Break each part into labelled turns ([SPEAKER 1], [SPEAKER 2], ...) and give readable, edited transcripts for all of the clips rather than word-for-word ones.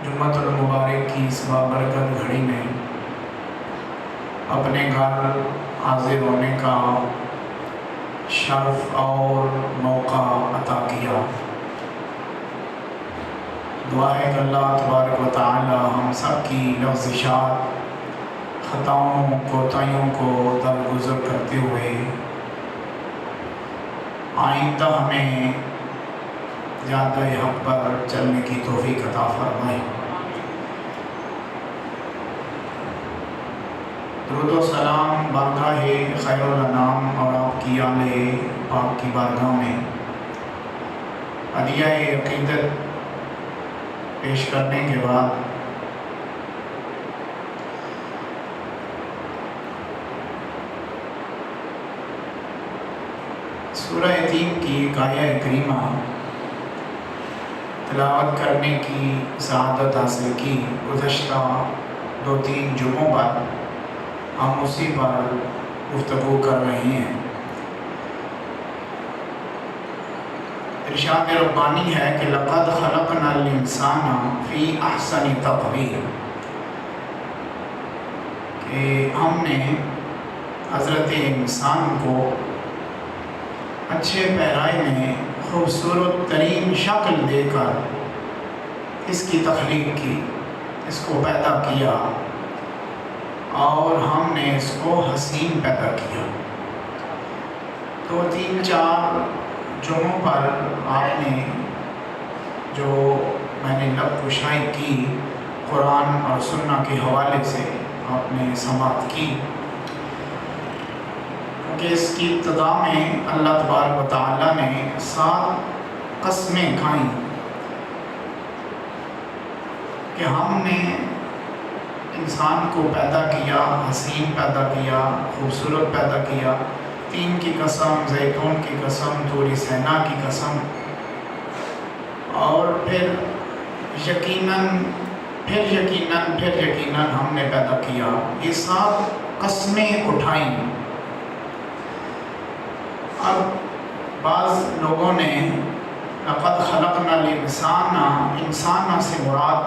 [SPEAKER 1] جمعۃ المبارک کی اس بابرکت گھڑی میں اپنے گھر حاضر ہونے کا شرف اور موقع عطا کیا۔ دعا ہے کہ اللہ تبارک و تعالی ہم سب کی لغزشات، خطاؤں، کوتاہیوں کو درگزر کرتے ہوئے آئندہ ہمیں زیادہ حق پر چلنے کی توفیق عطا فرمائے۔ درود و سلام بارگاہ خیر الانام اور آپ کی آل پاک کی بارگاہ میں عدیہ عقیدت پیش کرنے کے بعد سورہ یتیم کی ایک آیہ کریمہ تلاوت کرنے کی سعادت حاصل کی۔ گزشتہ 2-3 جمعوں پر ہم اسی پر گفتگو کر رہے ہیں۔ ارشاد ربانی ہے کہ لقد خلقنا الانسان فی احسن تقویم، کہ ہم نے حضرت انسان کو اچھے پیرائی میں خوبصورت ترین شکل دے کر اس کی تخلیق کی، اس کو پیدا کیا اور ہم نے اس کو حسین پیدا کیا۔ تو 3-4 جمعوں پر آپ نے جو میں نے لب کشائی کی قرآن اور سنہ کے حوالے سے آپ نے سماعت کی، کہ اس کی ابتدا میں اللہ تبارک و تعالیٰ نے 7 قسمیں کھائیں کہ ہم نے انسان کو پیدا کیا، حسین پیدا کیا، خوبصورت پیدا کیا۔ 3 کی قسم، زیتون کی قسم، طور سینا کی قسم، اور پھر یقیناً ہم نے پیدا کیا۔ یہ 7 قسمیں اٹھائیں۔ اب بعض لوگوں نے لقد خلقنا الانسان، انسان سے مراد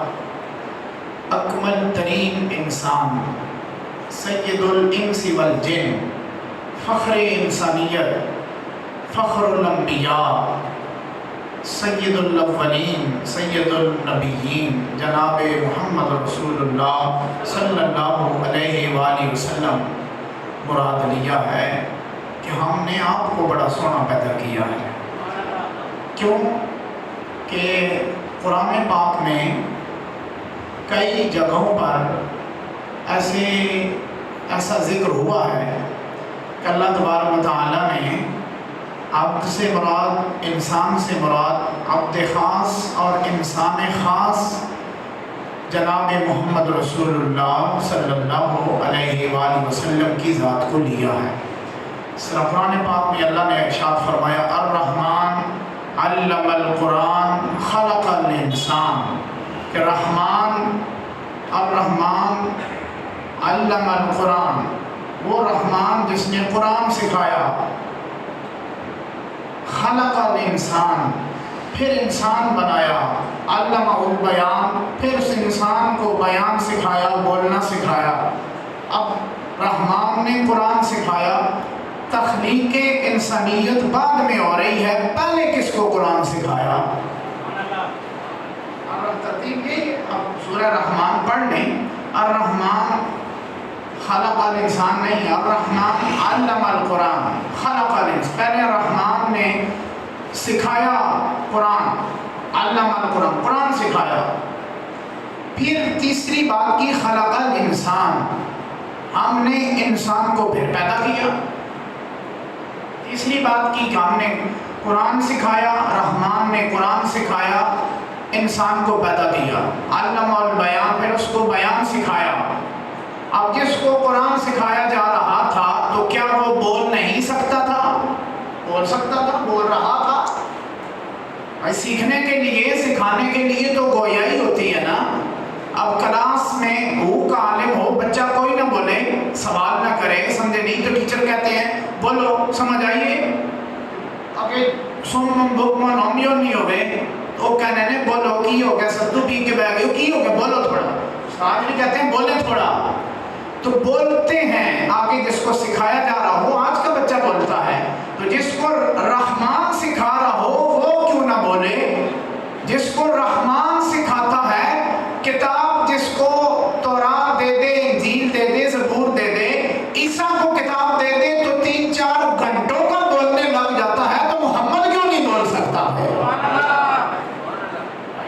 [SPEAKER 1] اکمل ترین انسان، سید الانس والجن، فخر انسانیت، فخر الانبیاء، سید الاولین، سید النبیین، جناب محمد رسول اللہ صلی اللہ علیہ وآلہ وسلم مراد لیا ہے کہ ہم نے آپ کو بڑا سونا پیدا کیا ہے۔ کیوں کہ قرآن پاک میں کئی جگہوں پر ایسا ذکر ہوا ہے کہ اللہ تبارک و تعالیٰ نے عبد سے مراد، انسان سے مراد عبد خاص اور انسان خاص جناب محمد رسول اللہ صلی اللہ علیہ وآلہ وسلم کی ذات کو لیا ہے۔ قرآن پاک میں اللہ نے ارشاد فرمایا الرحمن علم القرآن خلق الانسان، کہ الرحمن علم القرآن، وہ رحمان جس نے قرآن سکھایا، خلق الانسان، پھر انسان بنایا، علمہ البیان، پھر اس انسان کو بیان سکھایا، بولنا سکھایا۔ اب رحمان نے قرآن سکھایا، تخلیق انسانیت بعد میں ہو رہی ہے، پہلے کس کو قرآن سکھایا؟ ترتیب یہ، اب سورہ رحمان پڑھ لیں، الرحمن خلق الانسان نہیں، الرحمن علم القرآن خلق الانسان، پہلے رحمان نے سکھایا قرآن، علم القرآن، قرآن سکھایا۔ پھر تیسری بات کی خلق الانسان، ہم نے انسان کو پھر پیدا کیا۔ تیسری بات کی کہ ہم نے قرآن سکھایا، رحمان نے قرآن سکھایا، انسان کو پیدا کیا، علم البیان، پھر اس کو بیان سکھایا۔ اب جس کو قرآن سکھایا جا رہا تھا تو کیا وہ بول نہیں سکتا تھا؟ بول سکتا تھا، بول رہا تھا۔ بھائی سیکھنے کے لیے، سکھانے کے لیے تو گویائی ہوتی ہے نا۔ اب کلاس میں کا عالم ہو، بچہ کوئی نہ بولے، سوال نہ کرے، سمجھے نہیں تو ٹیچر کہتے ہیں بولو، سمجھ آئیے۔ اگر سن بک من ہم نہیں ہوئے تو کہنے نے بولو کی ہو گیا، ستو پی کے بہ گئے، کی ہو گیا آج بھی کہتے ہیں بولے تھوڑا، تو بولتے ہیں آگے جس کو سکھایا جا رہا ہو، آج کا بچہ بولتا ہے، تو جس کو رحمان سکھا رہا ہو وہ کیوں نہ بولے؟ جس کو رحمان سکھاتا ہے، کتاب جس کو تورات دے دے، انجیل دے دے، زبور دے دے، عیسیٰ کو کتاب دے دے تو 3-4 گھنٹوں کا بولنے لگ جاتا ہے، تو محمد کیوں نہیں بول سکتا ہے؟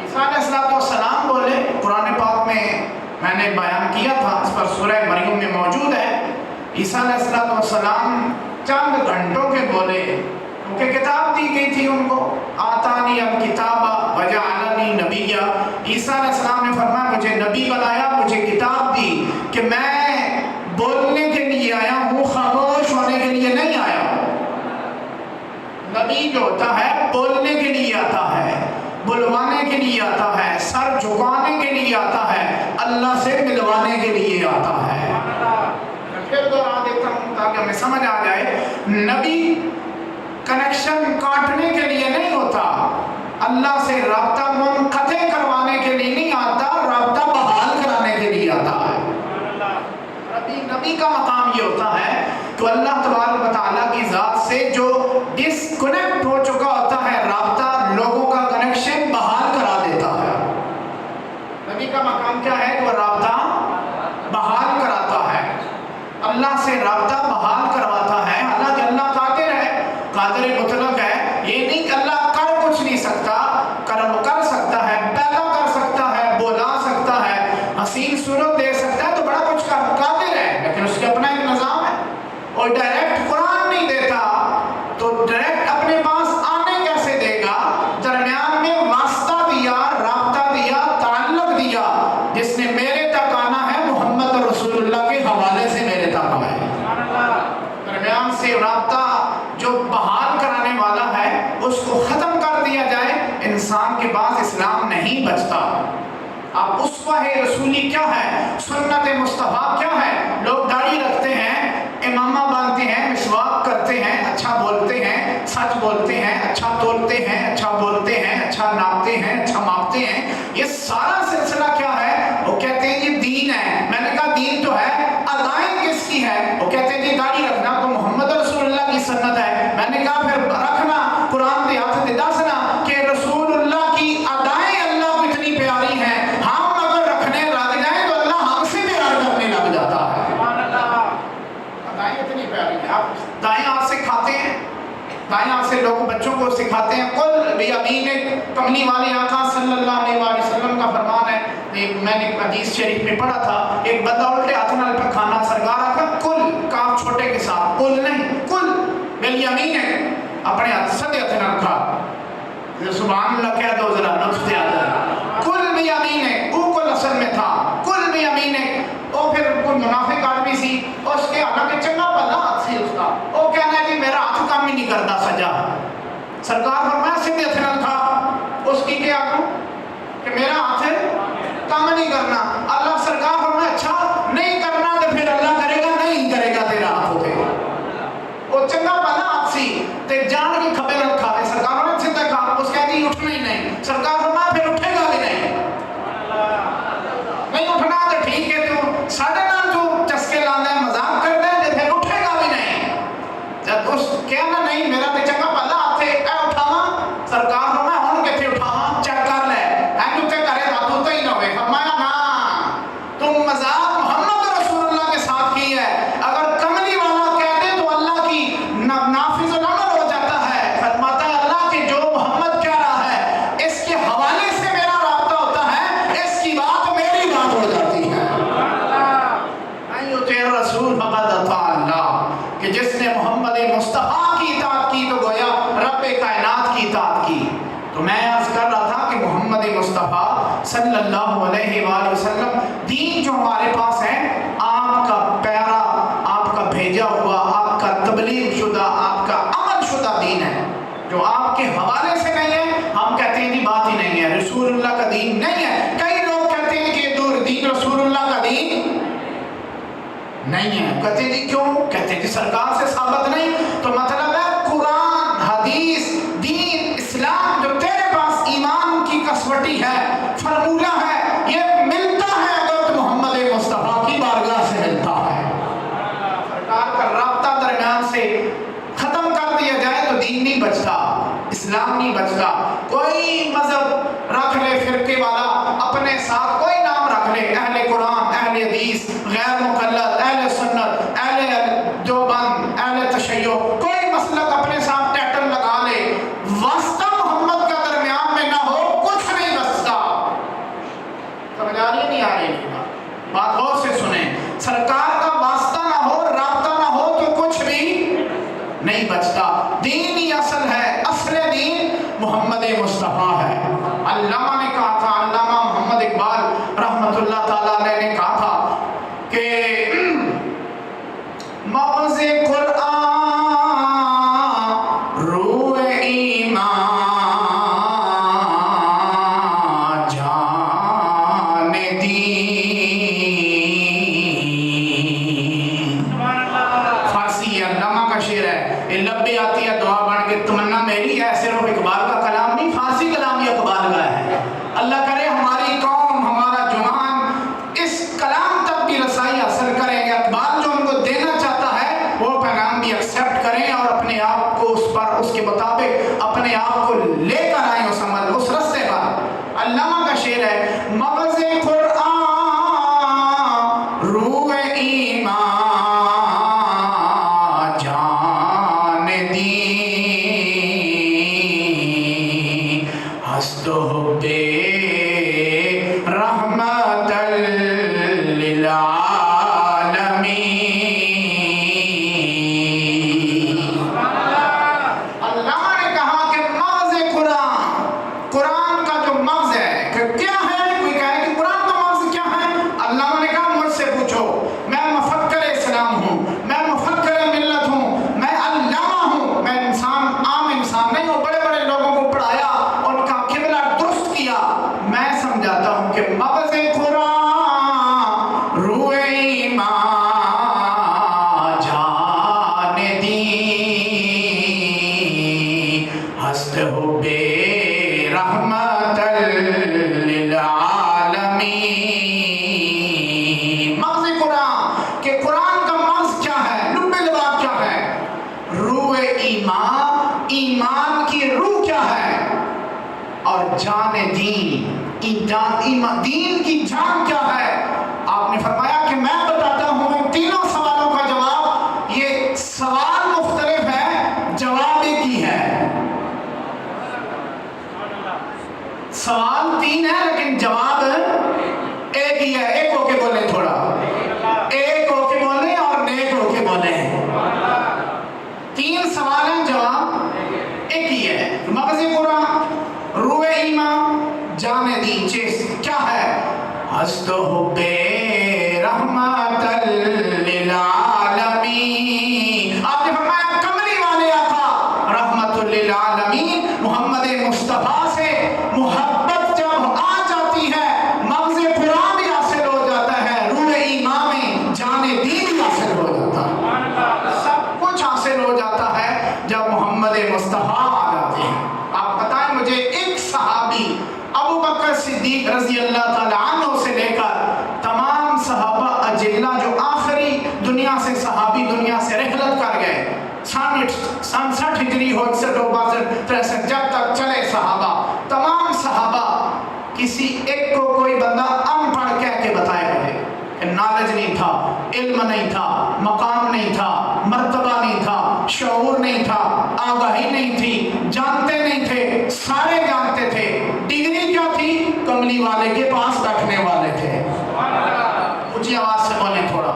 [SPEAKER 1] عیسیٰ علیہ السلام بولے، قرآن پاک میں نے بیان کیا تھا، اس پر سورہ مریم میں موجود ہے۔ عیسیٰ علیہ السلام چند گھنٹوں کے بولے، کیونکہ کتاب دی گئی تھی ان کو، آتانی الکتاب وجعلنی نبیا۔ عیسیٰ علیہ السلام نے فرمایا مجھے نبی بنایا، مجھے کتاب دی کہ میں بولنے کے لیے آیا ہوں، خاموش ہونے کے لیے نہیں آیا۔ نبی جو ہوتا ہے بولنے کے لیے آتا ہے، بلوانے کے لیے آتا ہے، سر جھکانے کے لیے آتا ہے، اللہ سے ملوانے کے لیے آتا ہے۔ پھر دوہرا دیتا ہوں تاکہ ہمیں سمجھ آ جائے، نبی کنیکشن کاٹنے کے لیے نہیں ہوتا، اللہ سے رابطہ منقطع کروانے کے لیے نہیں آتا، رابطہ بحال کرانے کے لیے آتا ہے۔ نبی کا مقام یہ ہوتا ہے کہ اللہ تبارک و تعالیٰ کی ذات سے جو ڈسکنیکٹ ہو چکا ہوتا ہے رابطہ، لوگوں کا کنیکشن بحال کرا دیتا ہے۔ نبی کا مقام کیا ہے؟ وہ رابطہ بحال کراتا ہے، اللہ سے رابطہ بحال کرواتا ہے۔ حالانکہ اللہ قادر ہے، قادر مطلق ہے، یہ نہیں کہ اللہ کر کچھ نہیں سکتا، کرم کر سکتا ہے، پیدا کر سکتا ہے، بولا سکتا ہے، حسین صورت دے سکتا ہے، تو بڑا کچھ قادر ہے، لیکن اس کے اپنا ایک نظام ہے۔ اور ڈائریکٹ قرآن نہیں دیتا تو ڈائریکٹ اپنے پاس آنے کیسے دے گا؟ درمیان میں واسطہ دیا، رابطہ دیا، تعلق دیا، جس نے میرے تک آنا ہے محمد رسول اللہ کے حوالے سے میرے تک آئے۔ درمیان سے رابطہ جو بحال کرانے والا ہے اس کو ختم کر دیا جائے، انسان کے پاس اسلام نہیں بچتا۔ اب اسوہ رسولی کیا ہے؟ سنت مصطفیٰ کیا ہے؟ لوگ داڑھی رکھتے ہیں، امامہ باندھتے ہیں، مسواک کرتے ہیں، اچھا بولتے ہیں، سچ بولتے ہیں، اچھا تولتے ہیں، اچھا بولتے ہیں، اچھا ناپتے ہیں، اچھا ماپتے ہیں، یہ سارا سلسلہ کیا ہے؟ وہ کہتے ہیں یہ دین ہے۔ میں نے کہا دین تو ہے، ادائیں کس کی ہے؟ وہ کہتے ہیں جی داڑھی رکھنا تو محمد رسول اللہ کی سنت ہے۔ میں نے کہا پھر رکھنا قرآن دے ہاتھ دے دسنا کہ رسول اللہ کی ادائیں اللہ کو اتنی پیاری ہیں، ہم اگر رکھنے لگ جائیں تو اللہ ہم سے پیار کرنے لگ جاتا ہے۔ ادائیں اتنی پیاری ہیں، آپ دائیں ہاتھ سے کھاتے ہیں، دائیں ہاتھ سے لوگ بچوں کو سکھاتے ہیں، قل بیمینک، کملی والے آقا صلی اللہ علیہ وسلم کا فرمان ہے۔ میں نے حدیث شریف میں پڑھا تھا، ایک بندہ الٹے ہاتھ نال پہ کھانا، سرکار آقا کل کاف چھوٹے کے ساتھ، کل نہیں، کل بیمینک، اپنے ہاتھ سدے ہاتھ نال کھا۔ سبحان اللہ کہہ دو ذرا، نفس آ جائے۔ کل بیمینک، وہ کل اصل میں تھا، کل بیمینک۔ وہ پھر کوئی منافق آدمی سی، اس کے حالانکہ چنگا بھلا ہاتھ سی اس کا، وہ کہنا ہے کہ میرا ہاتھ کام ہی نہیں کرتا سجا۔ سرکار فرمایا سیدھے ہاتھ نال کھا۔ اس کی کیا کروں کہ میرا ہاتھ کام نہیں کرنا؟ اللہ سرکار فرمایا اچھا نہیں کرنا تو پھر اللہ کرے گا نہیں کرے گا تیرا ہاتھ ہوتے۔ وہ چنگا بھلا ہاتھ سی تے جان کے کھبے نال کھا دے، سرکار نے سیدھا کھا، اس کہہ دی اٹھنا ہی نہیں۔ سرکار فرمایا پھر اٹھے گا بھی نہیں، نہیں اٹھنا تو ٹھیک ہے، تو ساڑھے نال جو چسکے لانا ہے مذاق کر دے تو پھر اٹھے گا بھی نہیں۔ جب اس کہنا نہیں میرا تے چنگا بھلا ہاتھ اے اٹھاواں، سرکار فرمایا ہن کتھے اٹھاواں، چیک کر لے اینو تے کرے ہاتھ تے ہی نہ ہوئے۔ فرمایا نا تم مذاق محمد رسول اللہ کے ساتھ کی ہے، اگر کملی والا کہہ دے تو اللہ کی نافذ الامر ہو جاتا ہے۔ فرماتا ہے اللہ کہ جو محمد کہہ رہا ہے اس کے حوالے سے میرا رابطہ ہوتا ہے، اس کی بات میری بات ہو جاتی ہے۔ ایو رسول فقد اطاع اللہ، کہ جس نے محمد مصطفیٰ کی اطاعت کی تو گویا رب کائنات کی اطاعت کی۔ تو میں عرض کر رہا تھا کہ محمد مصطفیٰ صلی اللہ علیہ وآلہ وسلم دین جو ہمارے پاس ہے، آپ کا پیارا، آپ کا بھیجا ہوا، آپ کا تبلیغ شدہ، آپ کا عمل شدہ دین ہے، جو آپ کے حوالے سے نہیں ہے۔ ہم کہتے ہیں یہ بات ہی نہیں ہے، رسول اللہ کا دین نہیں ہے۔ کئی لوگ کہتے ہیں کہ یہ دین رسول اللہ کا دین نہیں ہے۔ کہتے ہیں جی کیوں؟ کہتے ہیں جی سرکار سے ثابت نہیں، تو مطلب ہے قرآن، حدیث، دین، اسلام جو تیرے پاس ایمان کی کسوٹی ہے، فرمولہ ہے، یہ ملتا ہے اگر تو ساتھ کوئی نام رکھ لے، اہل قرآن، اہل حدیث، غیر مقلد، اہل سنت، اہل دیوبند، اہل تشیع، کوئی مسلک اپنے ساتھ ٹائٹل لگا لے، واسطہ محمد کا درمیان میں نہ ہو، کچھ نہیں بچتا۔ سمجھ آ رہی نہیں آ رہی؟ بات غور سے سنیں، سرکار کا واسطہ نہ ہو، رابطہ نہ ہو تو کچھ بھی نہیں بچتا۔ دین ہی اصل ہے، اصل دین محمد مصطفیٰ ہے۔ علامہ نے کہا تھا، علامہ محمد اقبال رحمت اللہ تعالیٰ علیہ نے کہا تھا کہ مغز قرآن روح ایمان جان دین۔ فارسی ہے، علامہ کا شعر ہے، یہ لبے آتی ہے دعا بن کے، تمنا میری ہے، صرف اقبال کا کلام نہیں، فارسی کلام یہ اقبال کا ہے۔ اللہ کرے ہماری قوم، ہمارا جوان اس کلام تک بھی رسائی حاصل کریں گے، اقبال جو ان کو دینا چاہتا ہے وہ پیغام بھی ایکسیپٹ کریں اور اپنے آپ کو اس پر، اس کے مطابق اپنے آپ کو لے کر آئیں اس عمل، اس رستے پر۔ علامہ کا شعر ہے، مغز قرآن روح ایمان جان دین، ہست و بے رحمت للعالمین۔ علامہ نے کہا کہ مغز قرآن، قرآن کا جو مغز ہے کہ کیا ہے، کوئی کہے کہ قرآن کا مغز کیا ہے، علامہ نے کہا مجھ سے پوچھو، میں مفکر اسلام ہوں، میں مفکر ملت ہوں، میں علامہ ہوں، میں انسان، عام انسان نہیں ہوں، بڑے بڑے لوگوں کو پڑھایا، ان کا قبلہ درست کیا، میں سمجھاتا ہوں کہ مغز قرآن روح ایمان جان دین، ہست ہو بے رحمت للعالمین۔ مغز قرآن کہ قرآن کا مغز کیا ہے، لب لباب کیا ہے، روح ایمان، ایمان کی روح کیا ہے، اور جان دین، دین کی جان کیا ہے۔ آپ نے فرمایا کہ میں بتاتا ہوں ان تینوں سوالوں کا جواب، یہ سوال مختلف ہے، جواب ایک ہی ہے۔ سوال تین ہے لیکن جواب ایک ہی ہے۔ ایک ہو کے بولیں، تھوڑا ایک ہو کے بولیں اور نیک ہو کے بولیں۔ تین سوال ہیں، جواب ایک ہی ہے۔ مغز قرآن، روح ایمان، جان دین، چیز کیا ہے، ہست و بے رحمت للعالمین۔ آپ نے فرمایا کملی والے آقا رحمت للعالمین محمد مصطفیٰ سے محبت جب آ جاتی ہے، مغز قرآن بھی حاصل ہو جاتا ہے، روح ایمان میں جان دین بھی حاصل ہو جاتا ہے، سب کچھ حاصل ہو جاتا ہے جب محمد مصطفیٰ آ جاتے ہیں۔ آپ بتائیں مجھے ایک صحابی ابو بکر صدیق رضی اللہ تعالیٰ عنہ سے لے کر تمام صحابہ اجلہ جو آخری دنیا سے صحابی دنیا سے رحلت کر گئے، 67 ہجری ہو 61 63 جب تک چلے صحابہ، تمام صحابہ کسی ایک کو کوئی بندہ ان پڑھ کہہ کے بتائے گئے کہ نالج نہیں تھا، علم نہیں تھا، مقام نہیں تھا، مرتبہ نہیں تھا، شعور نہیں تھا، آگاہی نہیں تھی، جانتے نہیں تھے، سارے جانتے تھے، ڈگری کیا تھی، کملی والے کے پاس بیٹھنے والے تھے۔ اونچی آواز سے بولیں تھوڑا۔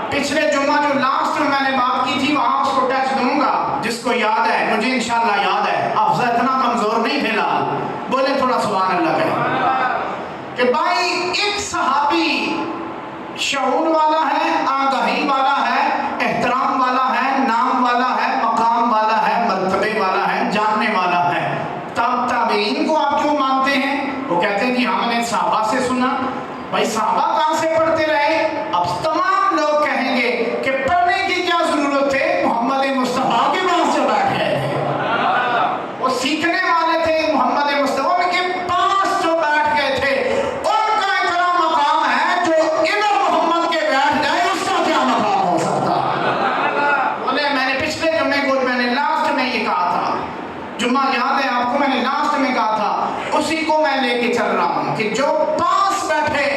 [SPEAKER 1] پچھلے جمعہ جو لاسٹ میں نے بات کی تھی وہاں اس کو ٹچ دوں گا، جس کو یاد ہے، مجھے انشاءاللہ یاد ہے، افضل اتنا کمزور نہیں فی الحال، بولیں تھوڑا سبحان اللہ کہیں کہ بھائی ایک صحابی شعور والا ہے، آگاہی والا ہے، احترام والا ہے، نام والا ہے، مقام والا ہے، مرتبے والا ہے، جاننے والا ہے۔ تابعین کو آپ کیوں مانتے ہیں؟ وہ کہتے ہیں جی ہم نے صحابہ سے سنا۔ بھائی صحابہ کہاں سے پڑھتے رہے؟ اب تمام لوگ کہیں گے کہ پڑھنے کی کیا ضرورت ہے، محمد مصطفیٰ کے پاس جو بیٹھ گئے تھے، وہ سیکھنے والے تھے، محمد مصطفیٰ کے پاس جو بیٹھ گئے تھے، ان کا اتنا مقام ہے جو ادھر محمد کے بیٹھ جائے اس کا کیا مقام ہو سکتا؟ بولے میں نے پچھلے جمعے کو میں نے لاسٹ میں یہ کہا تھا، جمعہ یاد ہے آپ کو، میں نے لاسٹ میں کہا تھا اسی کو میں لے کے چل رہا ہوں کہ جو پاس بیٹھے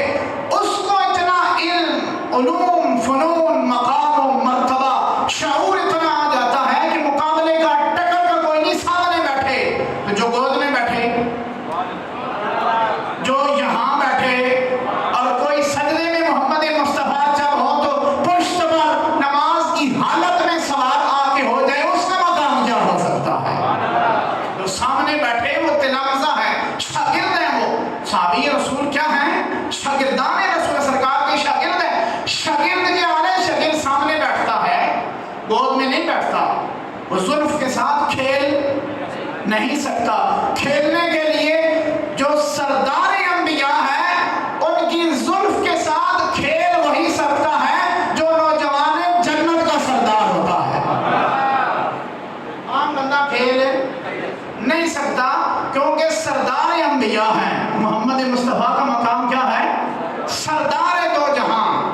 [SPEAKER 1] اس کو اتنا علم، علوم، فنون، مقام و مرتبہ، شعور اتنا آ جاتا ہے کہ مقابلے کا ٹکر کا کوئی نہیں سامنے بیٹھے تو جو گود میں بیٹھے، جو یہاں بیٹھے، اور کوئی سجدے میں محمد مصطفیٰ جب ہو تو پشت پر نماز کی حالت میں سوار آ کے ہو جائے، اس کا مقام کیا ہو سکتا ہے؟ جو سامنے بیٹھے وہ تلامذہ ہے، شاگرد ہیں، وہ صحابی رسول کیا ہیں؟ شاگردان رسول سرکار کے شاگرد ہیں۔ شاگرد کے آنے شاگرد سامنے بیٹھتا ہے، گود میں نہیں بیٹھتا، وہ زلف کے ساتھ کھیل نہیں سکتا۔ کھیلنے کے لیے جو سردار انبیاء ہے ان کی زلف کے ساتھ کھیل وہی سکتا ہے جو نوجوان جنت کا سردار ہوتا ہے۔ عام بندہ کھیل نہیں سکتا کیونکہ سردار انبیاء ہیں۔ محمد مصطفیٰ کا مقام کیا ہے؟ سردار دو جہاں،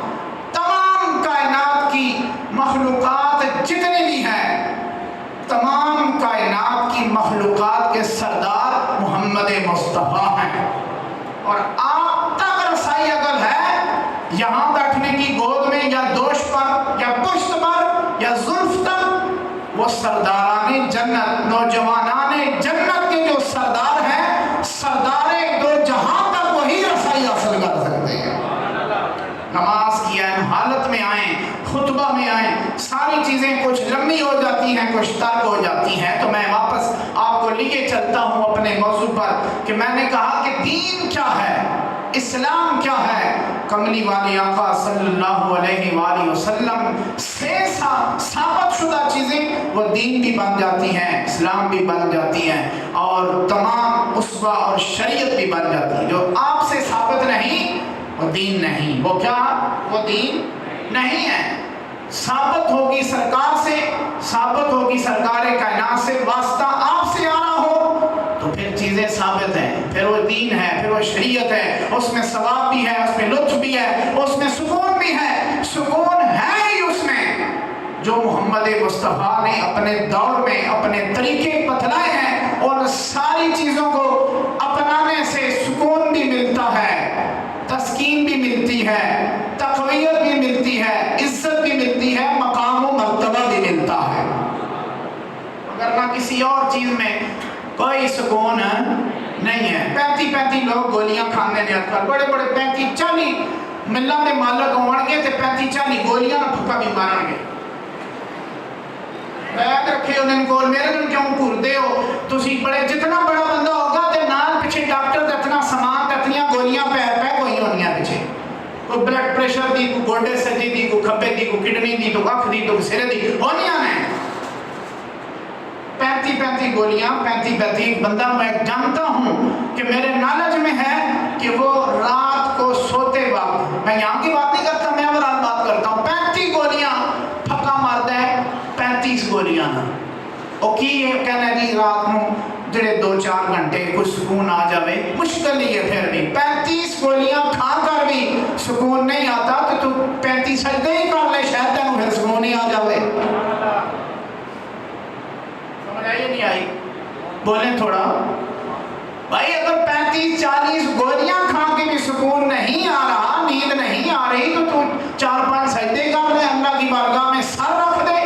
[SPEAKER 1] تمام کائنات کی مخلوقات جتنی بھی ہیں، تمام کائنات کی مخلوقات کے سردار محمد مصطفیٰ ہیں۔ اور آپ تک رسائی اگر ہے یہاں بیٹھنے کی، گود میں یا دوش پر یا پشت پر یا زلف تک، وہ سرداران جنت، نوجوانان جنت کے جو سردار ہیں، سردار دو جہاں تک وہی رسائی حاصل کر سکتے ہیں۔ نماز کی اہم حالت میں آئیں، خطبہ میں آئیں، ساری چیزیں کچھ لمبی ہو جاتی ہیں، کچھ ترک ہو جاتی ہیں، تو میں واپس آپ کو لیے چلتا ہوں اپنے موضوع پر کہ میں نے کہا کہ دین کیا ہے، اسلام کیا ہے۔ کملی والے آقا صلی اللہ علیہ وآلہ وسلم سے ثابت شدہ چیزیں وہ دین بھی بن جاتی ہیں، اسلام بھی بن جاتی ہیں، اور تمام اسوہ اور شریعت بھی بن جاتی ہے۔ جو آپ سے ثابت نہیں وہ دین نہیں، وہ کیا؟ وہ دین نہیں ہے۔ ثابت ہوگی سرکار سے، ثابت ہوگی سرکار کائنات سے، واسطہ آپ سے آ رہا ہو تو پھر چیزیں ثابت ہیں، پھر وہ دین ہے، پھر وہ شریعت ہے، اس میں ثواب بھی ہے، اس میں لطف بھی ہے، اس میں سکون بھی ہے۔ سکون ہے ہی اس میں جو محمد مصطفیٰ نے اپنے دور میں اپنے طریقے بتلائے ہیں، اور ساری چیزوں کو اپنانے سے سکون بھی ملتا ہے، تسکین بھی ملتی ہے، تقویت بھی ملتی ہے، عزت بھی ملتی ہے، مقام و مرتبہ بھی ملتا ہے۔ اگر نہ کسی اور چیز میں کوئی سکون نہیں ہے۔ 35 لوگ گولیاں کھانے نے اکثر، بڑے بڑے 35-40 ملہ میں مالک ہونے گے تے 35-40 گولیاں نہ پھکا بھی مارن گے۔ بیگ رکھے انہیں کول، میرے دن کیوں پوردے ہو تسی؟ بڑے جتنا بڑا بندہ ہوگا تے نال پیچھے ڈاکٹر تے اتنا سامان تے اتنیاں گولیاں پیک ہوئی ہونیاں پیچھے، کوئی بلڈ پریشر دی، کوئی گوڈے سجی دی، کوئی کھبے دی، کوئی کڈنی دی، تو اکھ دی، تو سرے دی ہونیاں نے۔ 35 گولیاں، 35 ایک بندہ میں جانتا ہوں کہ میرے نالج میں ہے کہ وہ رات کو سوتے وقت، میں یہاں کی بات نہیں کرتا، میں اوورال بات کرتا ہوں، 35 گولیاں پھکا مارتا ہے، 35 گولیاں نا او کی یہ کہنا جی رات میں جڑے 2-4 گھنٹے کچھ سکون آ جاوے، مشکل ہی ہے۔ پھر بھی 35 گولیاں کھا کر بھی سکون نہیں آتا تو 35 سجدے ہی کر لے، شاید تینوں پھر سکون ہی آ جاوے۔ سمجھ آئی نہیں آئی؟ بولیں تھوڑا بھائی، اگر 35-40 گولیاں کھا کے بھی سکون نہیں آ رہا، نیند نہیں آ رہی، تو 4-5 سجدے کر لے، اللہ کی بارگاہ میں سر رکھ دے،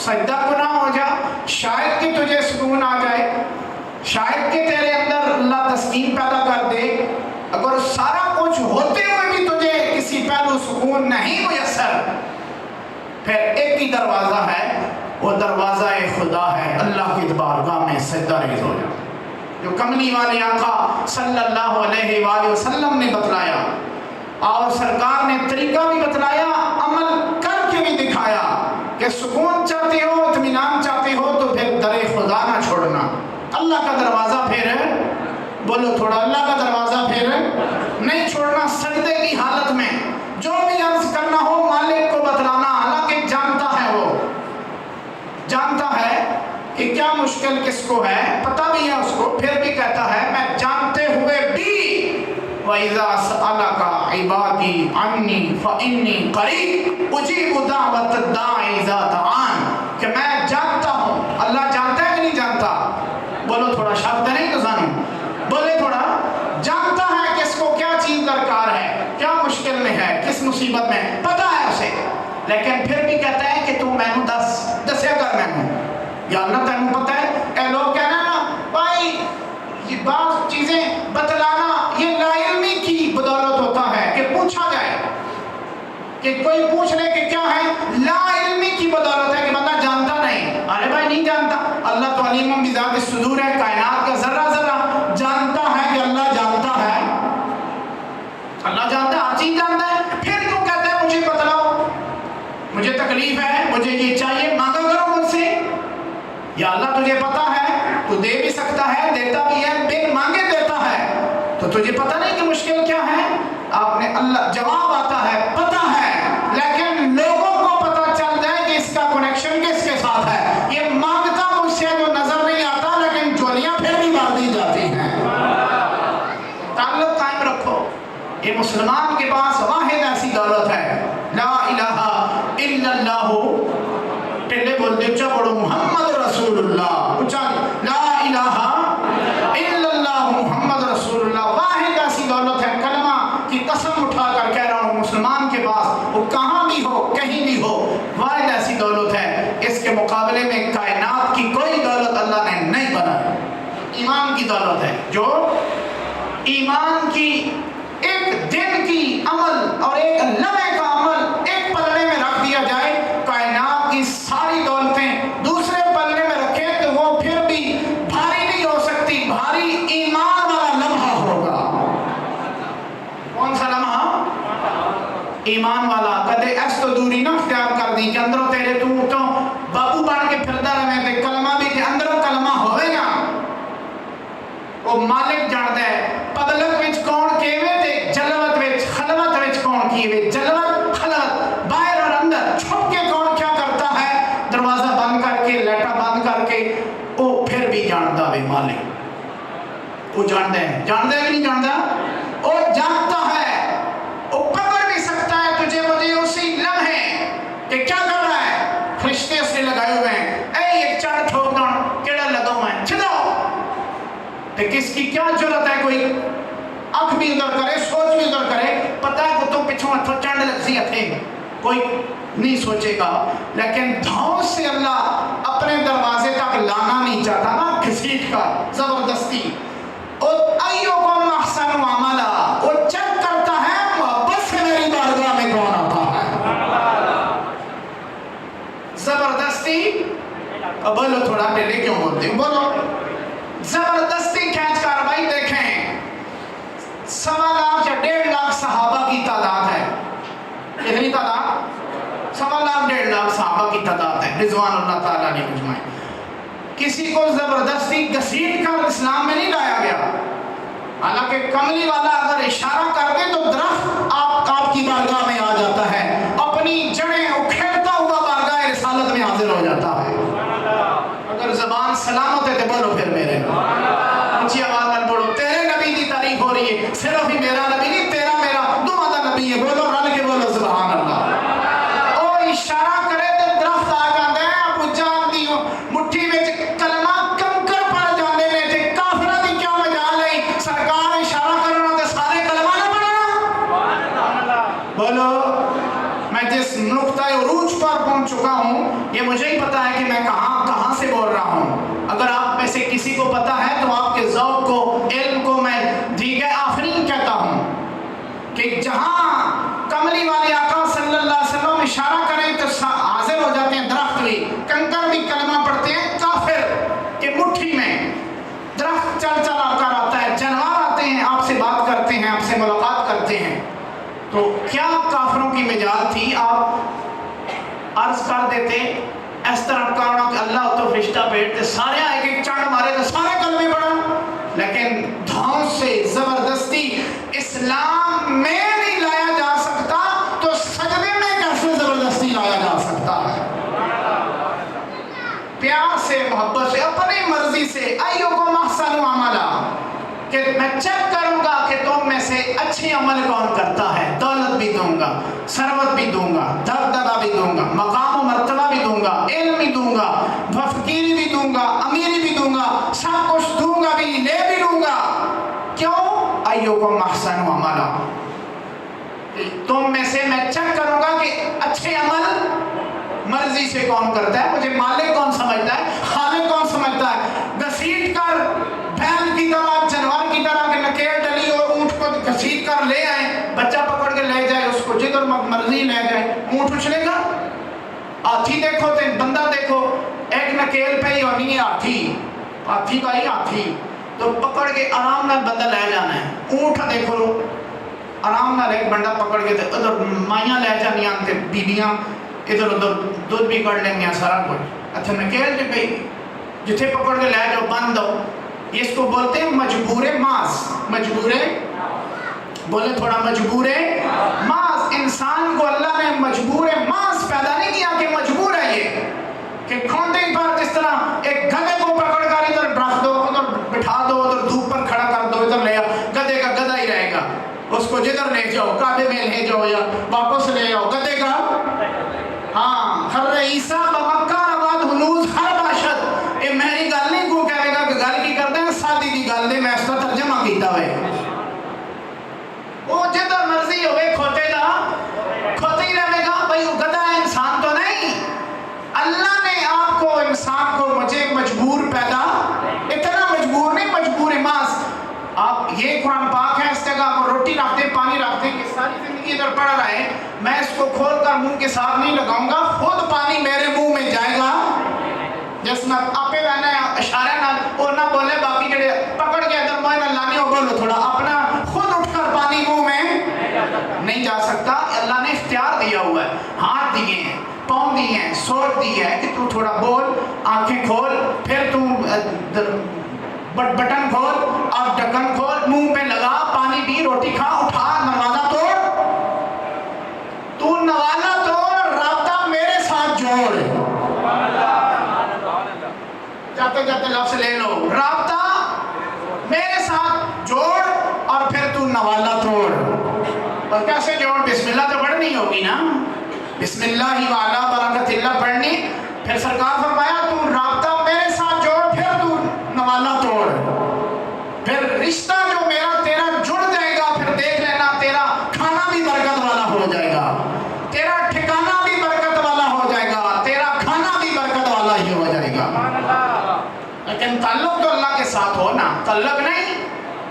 [SPEAKER 1] سجدہ گناہ ہو جا، شاید کہ تجھے سکون آ جائے، شاید کہ تیرے اندر اللہ تسکین پیدا کر دے۔ اگر سارا کچھ ہوتے ہوئے بھی تجھے کسی پہلو سکون نہیں میسر، پھر ایک ہی دروازہ ہے، وہ دروازہ خدا ہے، اللہ کی بارگاہ میں سجدہ ریز ہو جا، جو کملی والے آقا صلی اللہ علیہ وآلہ وسلم نے بتلایا، اور سرکار نے طریقہ بھی بتلایا، عمل کر کے بھی دکھایا کہ سکون چاہتے ہو، اطمینان چاہتے ہو تو پھر در خدا نہ چھوڑنا، اللہ کا دروازہ پھر بولو تھوڑا، اللہ کا دروازہ پھر نہیں چھوڑنا۔ سجدے کی حالت میں جو بھی عرض کرنا ہو مالک کو بتلانا، حالانکہ جانتا ہے، وہ جانتا ہے کہ کیا مشکل کس کو ہے، پتہ بھی ہے اس کو، پھر بھی کہتا ہے میں جانتے ہوئے بھی وَإِذَا سَأَلَكَ عِبَادِي عَنِّي فَإِنِّي قَرِيبٌ أُجِيبُ دَعْوَةَ الدَّاعِ إِذَا دَعَانِ، کہ میں جانتا ہوں۔ اللہ جانتا ہے کہ نہیں جانتا؟ بولو تھوڑا، شبد نہیں تو سانو، بولے تھوڑا، مصیبت میں، پتہ ہے اسے، لیکن پھر بھی کہتا ہے کہ تو مینوں دسیا کر مینوں، یا اللہ تینوں پتہ ہے۔ اے لوگ کہنا نا بھائی یہ بعض چیزیں بتلانا یہ لا علمی کی بدولت ہوتا ہے کہ پوچھا جائے، کہ کوئی پوچھ لے کہ کیا ہے، لا علمی کی بدولت ہے کہ بندہ جانتا نہیں، ارے بھائی نہیں جانتا، اللہ تو علیم بذات الصدور ہے، کائنات کا ذرہ ذرہ جانتا ہے کہ اللہ جانتا ہے، اللہ جانتا ہے، ہر چیز جانتا ہے، پھر کیوں کہتا ہے مجھے بتلاؤ، مجھے تکلیف ہے، مجھے یہ چاہیے، مانگا کرو مجھ سے، یا اللہ تجھے پتا ہے تو دے بھی سکتا ہے، دیتا بھی ہے، بن مانگے دیتا ہے، تو تجھے پتا نہیں کہ مشکل کیا ہے، آپ نے اللہ جواب آتا ہے، پتا ہے، لیکن لوگوں کو پتا چل جائے کہ اس کا کنیکشن کس کے ساتھ ہے، یہ مانگتا مجھ سے جو نظر نہیں آتا لیکن جولیاں پھر بھی مار دی جاتی ہیں۔ تعلق قائم رکھو، یہ مسلمان کے پاس واحد ایسی دولت ہے، لا الہ الا اللہ، پہلے بول دے اچھا بڑھو محمد رسول اللہ، اچھا لا الہ الا اللہ محمد رسول اللہ، واحد ایسی دولت ہے، کلمہ کی قسم اٹھا کر کہہ رہا ہوں مسلمان کے پاس، وہ کہاں بھی ہو کہیں بھی ہو، واحد ایسی دولت ہے، اس کے مقابلے میں کائنات کی کوئی دولت اللہ نے نہیں بنائی، ایمان کی دولت ہے، جو ایمان کی ایک دن کی عمل اور ایک لمحے کا عمل ایک پلڑے میں رکھ دیا جائے، کائنات کی ساری دولتیں دوسرے پلڑے میں رکھے تو وہ پھر بھی بھاری نہیں ہو سکتی، بھاری ایمان والا لمحہ ہوگا۔ کون سا لمحہ؟ ایمان والا۔ کدے اس تو دوری نہ اختیار کر دی کہ اندروں تیرے تو بابو بن کے پھردا رہے تے کلمہ بھی کہ اندروں کلمہ ہوئے گا، وہ مالک جانتا ہے پبلک وچ کون کیویں تے جلوت وچ خلوت وچ کون کیویں، جلوت خلوت باہر اور اندر چھپ کے کون کیا کرتا ہے، دروازہ بند کر کے لیٹا بند کر کے، وہ پھر بھی جانتا ہے مالک، وہ جانتا ہے، جانتا ہے کہ نہیں جانتا، وہ جانتا ہے، وہ پکڑ بھی سکتا ہے تجھے مجھے اسی لمحے کہ کیا کر رہا ہے، فرشتے سے لگائے ہوئے ہیں، اے ایک چڑھ ٹھوک دوں کیڑا لگا ہوا ہے چھڑو، کہ کس کی کیا جرت ہے کوئی آنکھ بھی ادھر کرے سوچ بھی ادھر کرے، پتہ ہے کہ تم پچھوں ہتھوں چڑھ لگسی ہتھے، کوئی نہیں سوچے گا، لیکن دھاؤں سے اللہ اپنے دروازے تک لانا نہیں چاہتا نا، گھسیٹ کا زبردستی، ایُّکم احسن عملا، وہ چیک کرتا ہے محبت سے میری بارگاہ میں کون آتا ہے، زبردستی، بولو تھوڑا پہلے کیوں بولتے ہیں، بولو زبردستی کھینچ کر، بھائی دیکھیں 1.25 لاکھ یا 1.5 لاکھ صحابہ کی تعداد ہے، کتنی تعداد؟ 1.25 لاکھ 1.5 لاکھ صحابہ کی تعداد ہے رضوان اللہ تعالیٰ علیہ اجمعین، کسی کو زبردستی گھسیٹ کر اسلام میں نہیں لایا گیا، حالانکہ کملی والا اگر اشارہ کر دے تو درخت آپ کی بارگاہ میں آ جاتا ہے، اپنی جڑیں اکھیڑتا ہوا بارگاہ رسالت میں حاضر ہو جاتا ہے، اگر زبان سلامت ہے تو بولو پھر میرے اونچی آواز میں بولو، تیرے نبی کی تعریف ہو رہی ہے، صرف ہی میرا نبی نہیں، تیرا میرا دونوں کا نبی ہے، بولو رل کے بولو سبحان اللہ، اور اشارہ کرے تو درخت آ جاتا ہے، ابو جہل دی مٹھی میں کلمہ کنکر پڑ جاندے نے تے کافراں دی کیا مجال ہے، سرکار اشارہ کرنا تے سارے کلمہ نہ پڑھنا، بولو میں جس نقطۂ عروج پر پہنچ چکا ہوں یہ مجھے ہی پتا ہے کہ میں کہاں سے بول رہا ہوں، اگر آپ میں سے کسی کو پتا ہے تو آپ کے ذوق کو علم کو میں دیگر آفرین کہتا ہوں کہ جہاں کملی والے آقا صلی اللہ علیہ وسلم اشارہ کریں تو حاضر ہو جاتے ہیں درخت بھی، کنکر بھی کلمہ پڑھتے ہیں، کافر کہ مٹھی میں درخت چل چل کر آتا ہے، جانور آتے ہیں آپ سے بات کرتے ہیں، آپ سے ملاقات کرتے ہیں، تو کیا کافروں کی مجال تھی آپ عرض کر دیتے اس طرح کرنا کہ اللہ تو فرشتہ بیٹھتے سارے آئے کہ چڑھ مارے تو سارے کلمے پڑھا، لیکن دھاؤں سے زبردستی اسلام میں نہیں لایا جا سکتا تو سجدے میں کیسے زبردستی لایا جا سکتا ہے، پیار سے محبت سے اپنی مرضی سے، ایُّکم احسن عملا، کہ میں چیک کروں گا کہ تم میں سے اچھی عمل کون کرتا ہے، دولت بھی دوں گا، ثروت بھی دوں گا، دبدبہ بھی دوں گا، مقام و مرتبہ بھی دوں گا، علم بھی دوں گا، فقیری بھی دوں گا، امیری بھی دوں گا، سب کچھ دوں گا بھی لے بھی لوں گا، کیوں؟ ایُّکم احسن عملا، تم میں سے میں چیک کروں گا کہ اچھے عمل مرضی سے کون کرتا ہے، مجھے مالک کون سمجھتا ہے، خالق کون سمجھتا ہے۔ گھسیٹ کر بیل کی طرح، جانور کی طرح کہ نکیل ڈلی اور اونٹ کو گھسیٹ کر لے آئے، بچہ پکڑ کے لے جائے، اس کو جدھر مرضی لے جائے، اونٹ اچھلے گا؟ ہاتھی دیکھو تو بندہ دیکھو، ایک نکیل پہ ہی ہونی ہے ہاتھی کا ہی ہاتھی، تو پکڑ کے آرام نال بندہ لے جانا ہے۔ اونٹ دیکھو آرام نال ایک بندہ پکڑ کے ادھر مائیاں لے جانیاں تے بیبیاں ادھر ادھر دودھ بھی کر لیں گے سارا کچھ۔ اچھا نکیل جو گئی جتھے پکڑ کے لے جاؤ بند دو، اس کو بولتے ہیں مجبور ماس۔ مجبور بولے تھوڑا مجبور ماس۔ انسان کو اللہ نے مجبور ماس پیدا نہیں کیا کہ مجبور ہے یہ کہ کھونٹے پر جس طرح ایک گدھے کو پکڑ کر ادھر رکھ دو، ادھر بٹھا دو، ادھر دھوپ پر کھڑا کر دو، ادھر لے آؤ، گدھے کا گدھا ہی رہے گا، اس کو جدھر لے جاؤ کعبے میں لے جاؤ یا واپس لے آؤ، گدھے کا ہاں خر عیسیٰ بمکہ آباد ہنوز ہر باشد۔ یہ میری گل نہیں کو کہے گا کہ گل کی کرتے ہیں سادی دی گل دے میں اس کا ترجمہ کیتا ہوئے، وہ جدھر مرضی ہوئے کھوتے دا کھوتے ہی رہے گا بھائی، وہ گدھا ہے انسان تو نہیں۔ اللہ نے آپ کو انسان کو مجھے مجبور پیدا، اتنا مجبور نہیں، مجبور ماس۔ آپ یہ قرآن پاک ہے، اس جگہ آپ روٹی رکھتے پانی رکھتے کہ ساری زندگی ادھر پڑ رہا ہے، میں اس کو کھول کر منہ کے ساتھ نہیں لگاؤں گا، خود پانی میرے منہ میں جائے گا، جس میں آپے رہنا ہے اشارہ نہ اور نہ بولے، باقی جڑے پکڑ کے ادھر موئے نہ لانے ہو بولو تھوڑا، اپنا خود اٹھ کر پانی منہ میں نہیں جا سکتا۔ اللہ نے اختیار دیا ہوا ہے، ہاتھ دیے ہیں، پاؤں دیے ہیں، سوچ دی ہے کہ تو تھوڑا بول، آنکھیں کھول، پھر تو بٹن کھول اور ڈھکن کھول، منہ پہ لگا، پانی پی، روٹی کھا، اٹھا، نوالا توڑ، تو نوالا توڑ، رابطہ میرے ساتھ جوڑ، جاتے جاتے لفظ لے لو، رابطہ میرے ساتھ جوڑ اور پھر تو نوالا توڑ۔ اور کیسے جوڑ؟ بسم اللہ تو پڑھنی ہوگی نا، بسم اللہ وعلا برکت اللہ پڑھنی، پھر سرکار فرمایا تو رابطہ میرے ساتھ جوڑ، پھر تو نوالا توڑ، پھر رشتہ جو میرا تیرا جڑ جائے گا، پھر دیکھ لینا تیرا کھانا بھی برکت والا ہو جائے گا، تیرا ٹھکانہ بھی برکت والا ہو جائے گا، تیرا کھانا بھی برکت والا ہی ہو جائے گا۔ لیکن تعلق تو اللہ کے ساتھ ہو نا، تعلق نہیں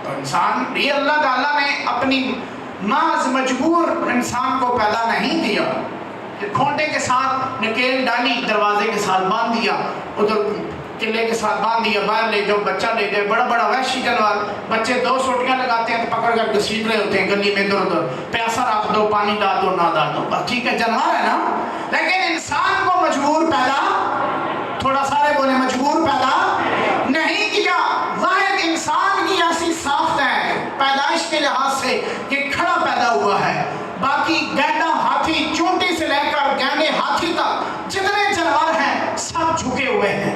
[SPEAKER 1] تو انسان یہ اللہ تعالیٰ نے اپنی محض مجبور انسان کو پیدا نہیں کیا کہ کھونٹے کے ساتھ نکیل ڈالی، دروازے کے ساتھ باندھ دیا، ادھر قلعے کے ساتھ باندھ دیا، باہر لے جاؤ، بچہ لے جائے، بڑا بڑا وحشی جانور، بچے 2 سوٹیاں لگاتے ہیں تو پکڑ کر گھسیٹ رہے ہوتے ہیں گلی میں ادھر ادھر، پیاسا رکھ دو، پانی ڈال دو، نہ ڈال دو، بس ٹھیک ہے جانور ہے نا۔ لیکن انسان کو مجبور پیدا، تھوڑا سارے بولے مجبور پیدا نہیں کیا۔ واحد انسان کی ایسی ساخت ہے پیدائش کے لحاظ سے کہ کھڑا پیدا ہوا ہے، باقی گینڈا، ہاتھی، چونٹی سے لے کر گینڈے ہاتھی تک جتنے جانور ہیں سب جھکے ہوئے ہیں،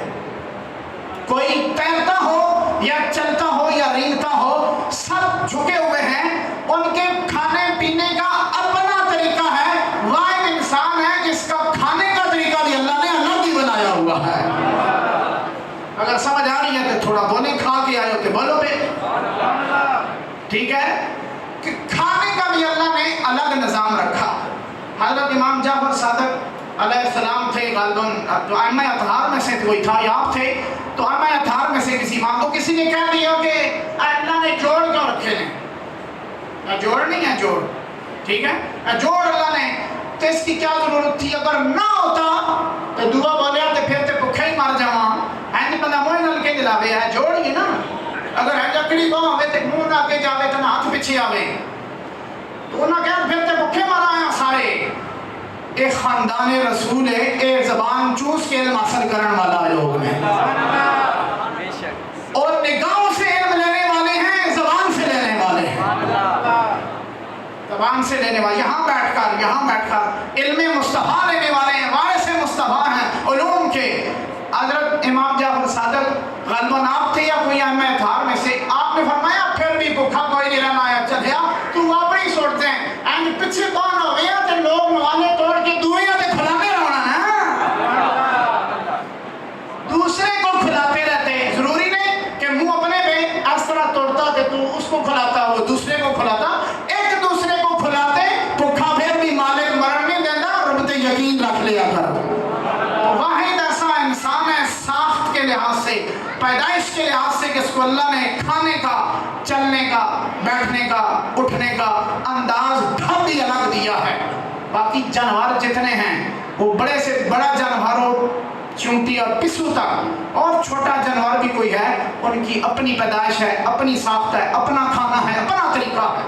[SPEAKER 1] کوئی تیرتا ہو یا چلتا ہو یا رینگتا ہو، سب جھکے ہوئے ہیں، ان کے کھانے پینے کا اپنا طریقہ ہے۔ واحد انسان ہے جس کا کھانے کا طریقہ بھی اللہ نے الگ ہی بنایا ہوا ہے۔ اگر سمجھ آ رہی ہے تو تھوڑا بولیں، کھا کے آئے ہو تو بولو پہ، ٹھیک ہے کہ کھانے کا بھی اللہ نے الگ نظام رکھا۔ حضرت امام جعفر صادق علیہ السلام تھے، غالباً تو ائمہ اطہار میں سے کوئی تھا، یا آپ تھے، تو ائمہ اطہار میں سے کسی امام کو کسی نے کہہ دیا کہ اللہ نے جوڑ کیوں رکھے ہیں؟ جوڑ نہیں ہے، جوڑ ٹھیک ہے، جوڑ اللہ نے، تو اس کی کیا ضرورت تھی؟ اگر نہ ہوتا تو دعا بولیا تو پھر تو بھوکے ہی مر جاواں، ہے بندہ موہ نل کے دلاوے ہے، جوڑ ہی نا، اگر ہے لکڑی باں ہوئے تو منہ نہ آگے جاوے تو نہ ہاتھ پیچھے آوے، تو انہاں کہا پھر تو بھوکے مر آیا سارے۔ ایک خاندان رسول ہے، ایک زبان چوس کے علم حاصل کرنے والا لوگ میں، اور نگاہوں سے علم لینے والے ہیں، زبان سے لینے والے ہیں، زبان سے لینے والے، یہاں بیٹھ کر علم مصطفیٰ لینے والے ہیں، وارث مصطفیٰ ہیں علوم کے۔ حضرت امام جعفر صادق غالباً آپ تھے یا کوئی ائمہ اطہار میں سے، آپ نے فرمایا پھر بھی بھوکا کوئی نہیں رہنا ہے، چلیا تو واپس سوٹتے ہیں، اینڈ پیچھے کون ہو گیا تو لوگ نوالے توڑ کے دوئیاں تے کھلانے رہنا نا، دوسرے کو کھلاتے رہتے، ضروری نہیں کہ منہ اپنے پہ اس طرح توڑتا کہ تو اس کو کھلاتا، وہ دوسرے کو کھلاتا، ایک دوسرے کو کھلاتے پیدائش کے لحاظ سے کہ اس کو اللہ نے کھانے کا، چلنے کا، بیٹھنے کا، اٹھنے کا انداز ڈھب بھی الگ دیا ہے۔ باقی جانور جتنے ہیں وہ بڑے سے بڑا جانور ہو، چونٹی اور پسو تک، اور چھوٹا جانور بھی کوئی ہے، ان کی اپنی پیدائش ہے، اپنی ساخت ہے، اپنا کھانا ہے، اپنا طریقہ ہے۔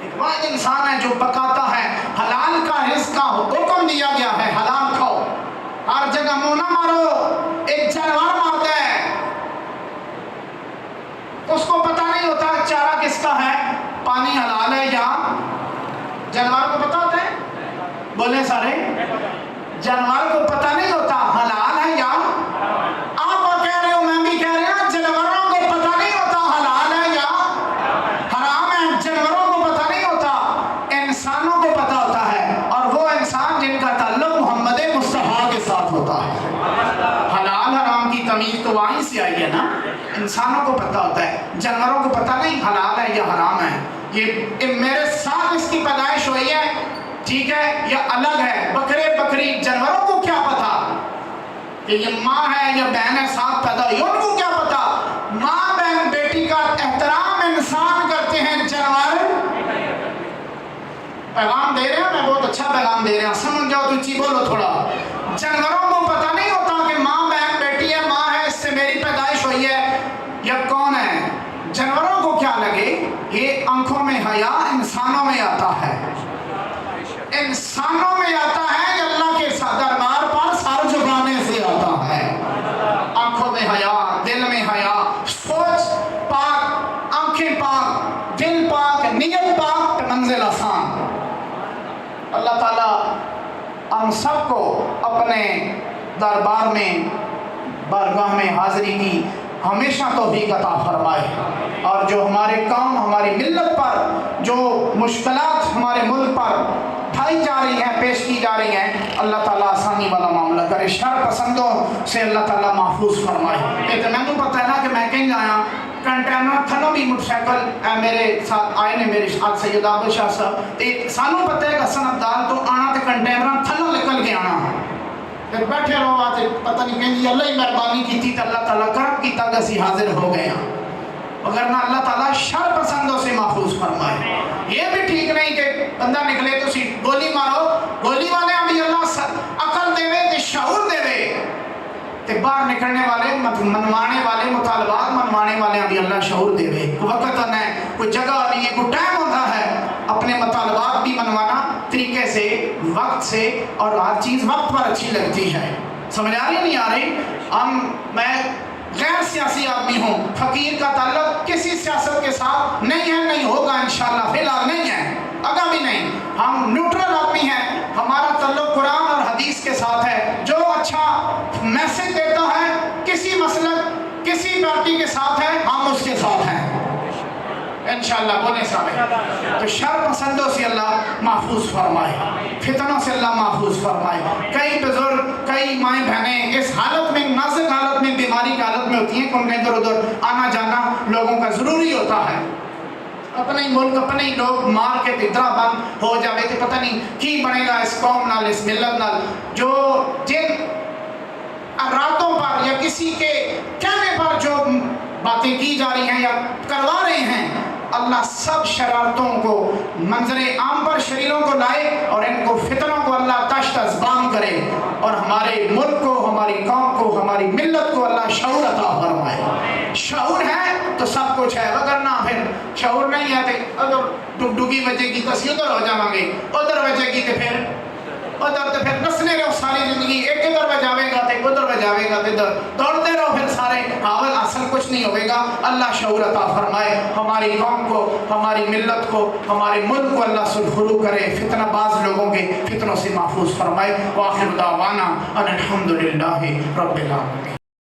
[SPEAKER 1] ایک واحد انسان ہے جو پکاتا ہے، حلال کا رزق کا حکم دیا گیا ہے، حلال کھاؤ، ہر جگہ منہ نہ مارو۔ ایک جانور مارتا ہے تو اس کو پتہ نہیں ہوتا چارہ کس کا ہے، پانی حلال ہے یا، جانور کو پتہ ہوتا ہے؟ بولیں سارے، جانور کو پتہ نہیں ہوتا حلال ہے یا، آپ کہہ رہے ہو میں بھی کہہ رہا ہوں، جانوروں کو پتہ نہیں ہوتا حلال ہے یا حرام ہے، جانوروں کو پتہ نہیں ہوتا، انسانوں کو پتہ ہوتا ہے، اور وہ انسان جن کا تعلق محمد مصطفیٰ کے ساتھ ہوتا ہے۔ حلال حرام کی تمیز تو وہیں سے آئی ہے نا، انسانوں کو پتہ ہوتا ہے، جانوروں کو پتہ نہیں حلال ہے یا حرام ہے۔ یہ میرے ساتھ اس کی پیدائش ہوئی ہے، ٹھیک ہے، یا الگ ہے، بکرے بکری، جانوروں کو کیا پتا کہ یہ ماں ہے یا بہن ہے، ساتھ پیدا ہوئی، ان کو کیا پتا؟ ماں بہن بیٹی کا احترام انسان کرتے ہیں، جانور پیغام دے رہے ہیں، میں بہت اچھا پیغام دے رہے ہیں، سمجھ جاؤ تو اچھی بولو تھوڑا۔ جانوروں کو پتہ نہیں ہوتا کہ ماں بہن بیٹی ہے، ماں ہے، اس سے میری پیدائش ہوئی ہے، یا کون ہے۔ جانوروں کو کیا لگے، یہ آنکھوں میں حیا انسانوں میں آتا ہے، انسانوں میں آتا ہے، یہ اللہ کے دربار پر سر جھکانے سے آتا ہے۔ آنکھوں میں حیا، دل میں حیا، سوچ پاک، آنکھیں پاک، دل پاک، نیت پاک، منزل آسان۔ اللہ تعالیٰ ہم سب کو اپنے دربار میں، بارگاہ میں حاضری کی ہمیشہ توفیق عطا فرمائے، اور جو ہمارے کام، ہماری ملت پر جو مشکلات ہمارے ملک پر ڈھائی جا رہی ہیں، پیش کی جا رہی ہیں، اللہ تعالیٰ آسانی والا معاملہ کرے، شر پسندوں سے اللہ تعالیٰ محفوظ فرمائے۔ یہ تو میں نے پتہ ہے نا کہ میں کہیں جایا کنٹینر تھنوں بھی موٹر سائیکل میرے ساتھ آئے نے، میرے سید عابد شاہ صاحب، سانوں پتہ ہے کہ حسن عبدال تو آنا تو کنٹینر تھنوں نکل کے آنا، پھر بیٹھے رہو آتے پتہ نہیں کہیں جی اللہ ہی مہربانی کی تھی تو اللہ تعالیٰ کرم کی تک اسی حاضر ہو گئے ہیں، وگرنہ اللہ تعالیٰ شر پسندوں سے محفوظ فرمائے۔ یہ بھی ٹھیک نہیں کہ بندہ نکلے تو گولی مارو، گولی والے ابھی اللہ عقل دے وے، شعور دے وے، تے باہر نکلنے والے، منوانے والے، مطالبات منوانے والے ابھی اللہ شعور دے وے، وقت ہے، کوئی جگہ نہیں ہے، کوئی ٹائم ہوتا ہے، اپنے مطالبات بھی منوانا طریقے سے، وقت سے، اور ہر چیز وقت پر اچھی لگتی ہے۔ سمجھ آ رہی نہیں آ رہی؟ میں غیر سیاسی آدمی ہوں، فقیر کا تعلق کسی سیاست کے ساتھ نہیں ہے، نہیں ہوگا انشاءاللہ، فی الحال نہیں ہے، اگا بھی نہیں، ہم نیوٹرل آدمی ہیں، ہمارا تعلق قرآن اور حدیث کے ساتھ ہے، جو اچھا میسج دیتا ہے، کسی مسلک، کسی پارٹی کے ساتھ ہے، ہم اس کے ساتھ ہیں انشاءاللہ، بولیں سارے۔ تو شر پسندوں سے اللہ محفوظ فرمائے، فتنوں سے اللہ محفوظ فرمائے۔ کئی بزرگ، کئی مائیں بہنیں اس حالت میں، نازک حالت میں، بیماری کی حالت میں ہوتی ہیں کہ ان کا ادھر ادھر آنا جانا لوگوں کا ضروری ہوتا ہے، اپنے ملک، اپنے لوگ مار کے اتنا بند ہو جاوے تو پتہ نہیں کی بنے گا اس قوم نال، اس ملت نال۔ جو جن راتوں پر یا کسی کے کہنے پر جو باتیں کی جا رہی ہیں یا کروا رہے ہیں، اللہ سب شرارتوں کو منظر عام پر شریروں کو لائے، اور ان کو فتنوں کو اللہ تشت ازبان کرے، اور ہمارے ملک کو، ہماری قوم کو، ہماری ملت کو اللہ شعور عطا فرمائے۔ شعور ہے تو سب کچھ ہے، وگرنہ پھر شعور نہیں ہے تو ادھر ڈگی بجے گی تو ادھر ہو جاؤں گے، ادھر بجے گی تو پھر نسنے رہو ساری زندگی، ایک ادھر بجاوے گا تو ادھر بجاوے گا تو ادھر دوڑتے رہو، پھر سارے حاول اصل کچھ نہیں ہوئے گا۔ اللہ شعور عطا فرمائے، ہماری قوم کو، ہماری ملت کو، ہمارے ملک کو اللہ سرخرو کرے، فتنہ باز لوگوں کے فتنوں سے محفوظ فرمائے۔ وآخر دعوانا ان الحمدللہ رب العالمین۔